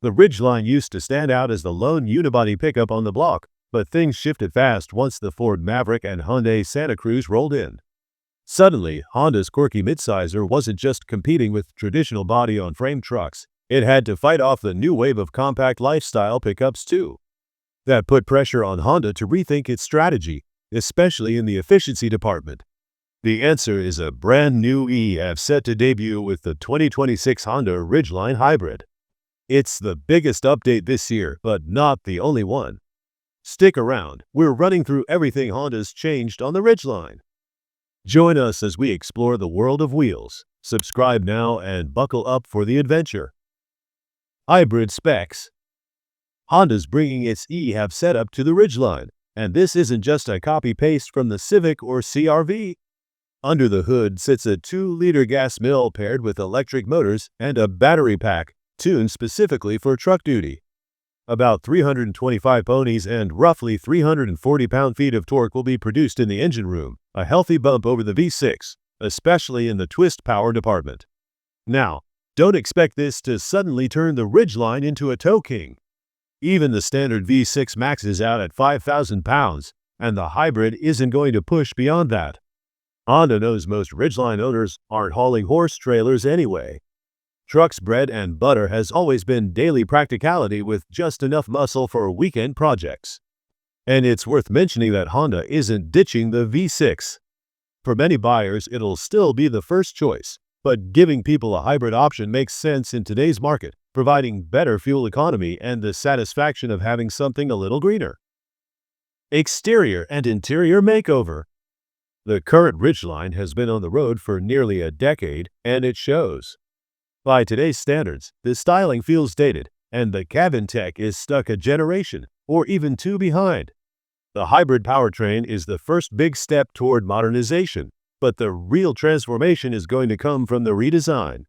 The Ridgeline used to stand out as the lone unibody pickup on the block, but things shifted fast once the Ford Maverick and Hyundai Santa Cruz rolled in. Suddenly, Honda's quirky midsizer wasn't just competing with traditional body-on-frame trucks. It had to fight off the new wave of compact lifestyle pickups too. That put pressure on Honda to rethink its strategy, especially in the efficiency department. The answer is a brand new EF set to debut with the 2026 Honda Ridgeline Hybrid. It's the biggest update this year, but not the only one. Stick around, we're running through everything Honda's changed on the Ridgeline. Join us as we explore the world of wheels. Subscribe now and buckle up for the adventure. Hybrid specs. Honda's bringing its EF setup to the Ridgeline, and this isn't just a copy-paste from the Civic or CR-V. Under the hood sits a 2-liter gas mill paired with electric motors and a battery pack, tuned specifically for truck duty. About 325 ponies and roughly 340 pound-feet of torque will be produced in the engine room, a healthy bump over the V6, especially in the twist power department. Now, don't expect this to suddenly turn the Ridgeline into a tow king. Even the standard V6 maxes out at 5,000 pounds, and the hybrid isn't going to push beyond that. Honda knows most Ridgeline owners aren't hauling horse trailers anyway. Truck's bread and butter has always been daily practicality with just enough muscle for weekend projects. And it's worth mentioning that Honda isn't ditching the V6. For many buyers, it'll still be the first choice, but giving people a hybrid option makes sense in today's market, providing better fuel economy and the satisfaction of having something a little greener. Exterior and interior makeover. The current Ridgeline has been on the road for nearly a decade, and it shows. By today's standards, the styling feels dated, and the cabin tech is stuck a generation, or even two behind. The hybrid powertrain is the first big step toward modernization, but the real transformation is going to come from the redesign.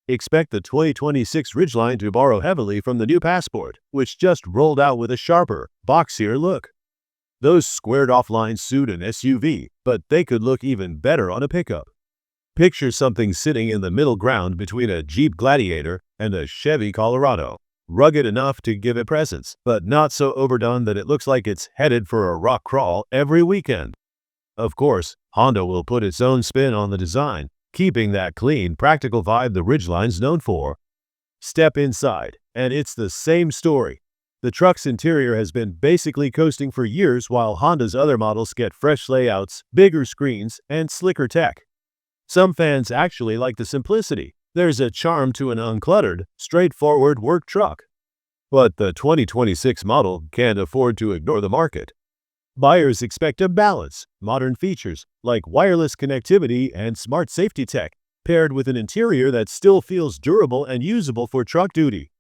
Expect the 2026 Ridgeline to borrow heavily from the new Passport, which just rolled out with a sharper, boxier look. Those squared-off lines suit an SUV, but they could look even better on a pickup. Picture something sitting in the middle ground between a Jeep Gladiator and a Chevy Colorado. Rugged enough to give it presence, but not so overdone that it looks like it's headed for a rock crawl every weekend. Of course, Honda will put its own spin on the design, keeping that clean, practical vibe the Ridgeline's known for. Step inside, and it's the same story. The truck's interior has been basically coasting for years while Honda's other models get fresh layouts, bigger screens, and slicker tech. Some fans actually like the simplicity. There's a charm to an uncluttered, straightforward work truck. But the 2026 model can't afford to ignore the market. Buyers expect a balance, modern features like wireless connectivity and smart safety tech, paired with an interior that still feels durable and usable for truck duty.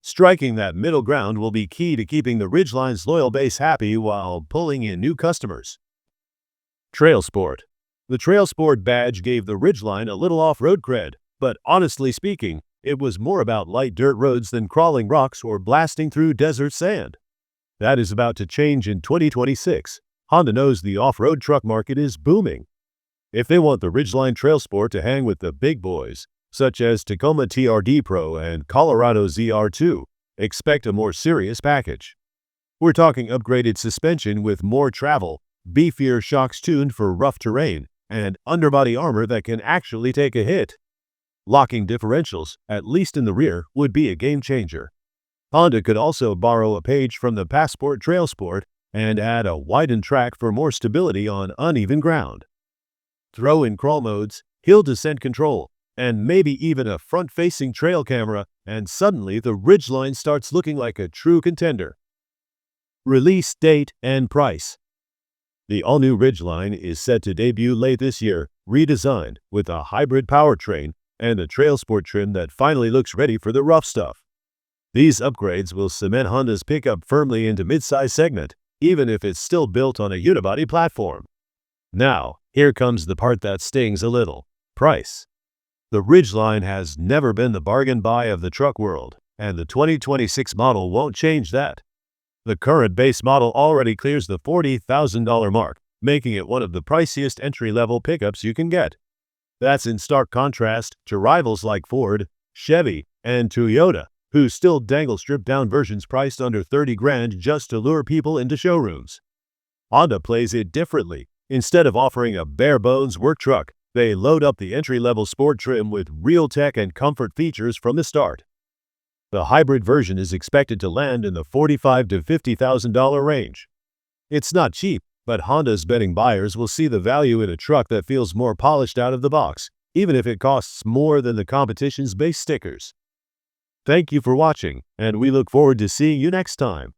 Striking that middle ground will be key to keeping the Ridgeline's loyal base happy while pulling in new customers. Trailsport. The Trailsport badge gave the Ridgeline a little off-road cred, but honestly speaking, it was more about light dirt roads than crawling rocks or blasting through desert sand. That is about to change in 2026. Honda knows the off-road truck market is booming. If they want the Ridgeline Trailsport to hang with the big boys, such as Tacoma TRD Pro and Colorado ZR2, expect a more serious package. We're talking upgraded suspension with more travel, beefier shocks tuned for rough terrain, and underbody armor that can actually take a hit. Locking differentials, at least in the rear, would be a game changer. Honda could also borrow a page from the Passport Trailsport and add a widened track for more stability on uneven ground. Throw in crawl modes, hill descent control, and maybe even a front-facing trail camera, and suddenly the Ridgeline starts looking like a true contender. Release date and price. The all-new Ridgeline is set to debut late this year, redesigned with a hybrid powertrain and a Trailsport trim that finally looks ready for the rough stuff. These upgrades will cement Honda's pickup firmly into mid-size segment, even if it's still built on a unibody platform. Now, here comes the part that stings a little. Price. The Ridgeline has never been the bargain buy of the truck world, and the 2026 model won't change that. The current base model already clears the $40,000 mark, making it one of the priciest entry-level pickups you can get. That's in stark contrast to rivals like Ford, Chevy, and Toyota, who still dangle stripped-down versions priced under 30 grand just to lure people into showrooms. Honda plays it differently. Instead of offering a bare-bones work truck, they load up the entry-level sport trim with real tech and comfort features from the start. The hybrid version is expected to land in the $45,000 to $50,000 range. It's not cheap, but Honda's betting buyers will see the value in a truck that feels more polished out of the box, even if it costs more than the competition's base stickers. Thank you for watching, and we look forward to seeing you next time.